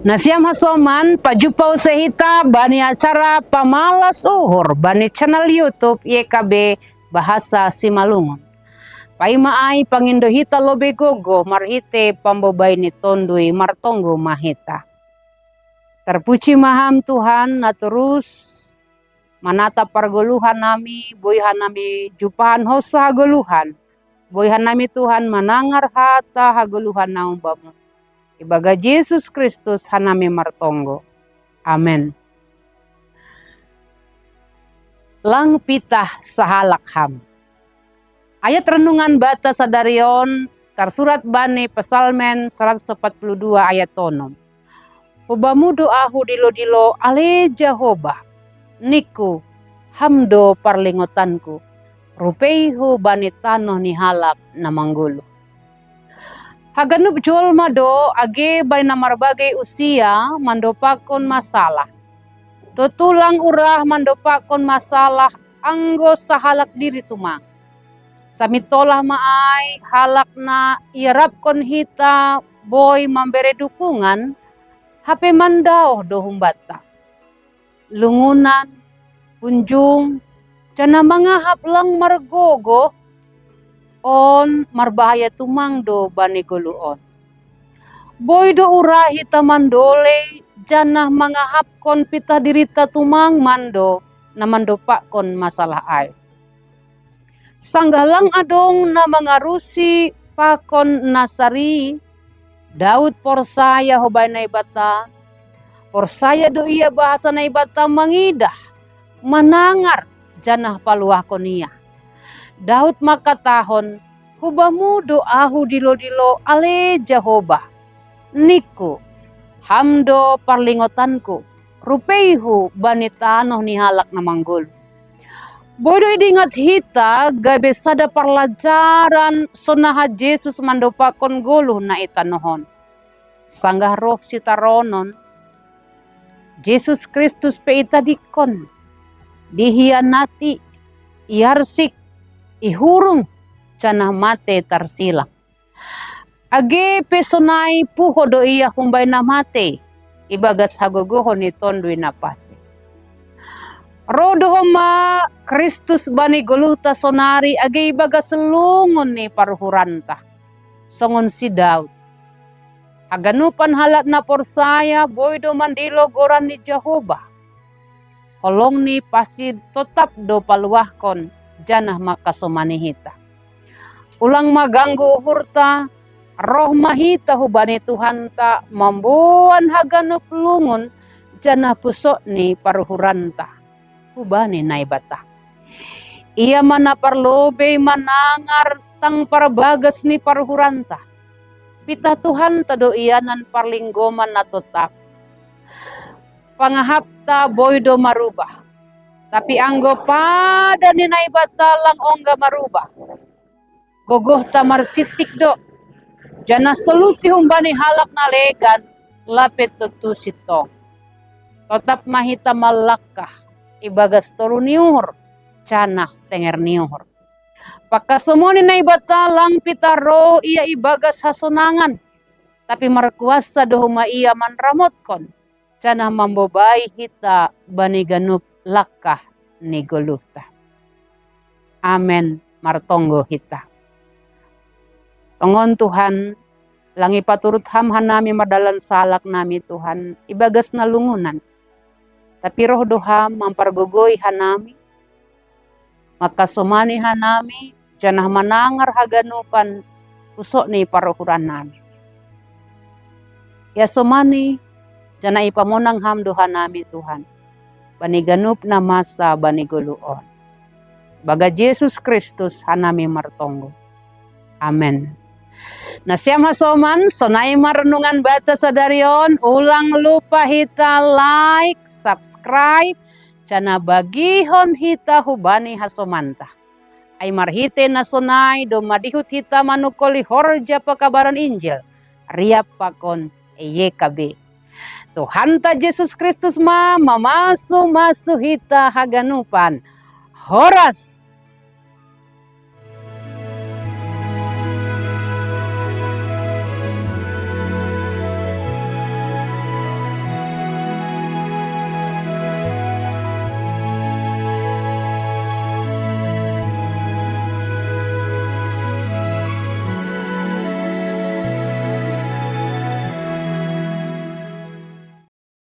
Nasiam hasoman pajupaw sehita bani acara pamalas uhur bani channel YouTube YKB Bahasa Simalungun. Paimaay pangindohita lobe gogo marhite pambobay ni tondui martonggo mahita. Terpuji maham Tuhan na terus manata pargoluhan nami, boyhan nami jupahan hosa hagoluhan. Boyhan nami Tuhan manangar hata hagoluhan na umbamu. Ibaga Yesus Kristus hanami martonggo. Amen. Lang pitah sahalakham. Ayat renungan bata sadarion tersurat bani Pesalmen 142 ayat tonom. Hubamu doahu dilo-dilo ale Jehovah. Niku hamdo parlingotanku. Rupeihu bani tanoh ni halak namanggulu. Haganup jol mado age bari namarbagai usia mandopakon masalah. Tutulang urah mandopakon masalah anggo sahalak diri tumang. Samitolah maay halak na iarapkon hita boy memberi dukungan hape mandao dohumbata. Lungunan, kunjung, cana mangahap lang margogo on marbahaya tumang do bani guluon. Boy do urahi tamandole janah mangahap kon pitah dirita tumang mando na mandopak kon masalah ay. Sanggalang adong na mangarusi pakon nasari Daud porsaya hobay na ibata. Porsaya do iya bahasa na ibata mangidah manangar janah paluah kon iya. Daud makatahon, hubamu doahu dilo-dilo ale Jehovah. Niku, hamdo parlingotanku, rupeihu bani tanoh ni halak namanggul. Bodo idingat hita gabe sada parlajaran sonaha Yesus mandopakon guluh na itanohon. Sanggah roh sitaronon, Yesus Kristus pe itadikon, dihianati, iarsik, ihurung canah mate tarsilang. Age pesonai puho do iya humbay na mate. Ibagas hagogohon ni tondui napase. Rodo ma Kristus bani guluhta sonari age ibagas lungon ni paruhuranta. Songon si Daud. Aganupan halat na porsaya boy do mandilo goran ni Jehovah. Kolong ni pasti tetap do paluahkon janah makasomani hita. Ulang maganggu hurta, roh mahita hubani Tuhan ta mambuan haganup lungun janah pusok ni paruhuranta. Hubani naibata. Ia mana parlobe manangar tang parabagas ni paruhuranta. Pita Tuhan tado ianan parlinggoman na tetap. Pangahapta boydo marubah. Tapi anggo pada ni naibata lang ongga marubah. Gogoh tamar sitik do. Jana solusi humbani halak na legan lapet tutu sitong. Tetap mahita malakah ibagas toruniuhur canah tenger niuhur. Pakasumoni naibata lang pitaro iya ibagas hasonangan. Tapi markuasa dohuma iya manramotkon. Canah mambobai hita bani ganup lakah ni guluhta. Amen martonggo hita. Tongon Tuhan, langi paturut hamhan nami madalan salak nami Tuhan, ibagas na lungunan. Tapi roh doham mampargogoi hanami, makasomani hanami, janah manangar haganupan usok ni paruhuran nami. Ya somani, janah ipamonang ham doha nami Tuhan. Bani ganup na masa bani guluon. Baga Yesus Kristus hanami martonggo. Amen. Nasiam hasoman, sonay marenungan bata sadarion, ulang lupa hita like, subscribe, cana bagihon hita hubani hasomanta. Ay marhite na sonay, domadihut hita manukoli horja pakabaran Injil, riap pakon YKB. Tuhan ta Yesus Kristus mamasu hita haganupan. Horas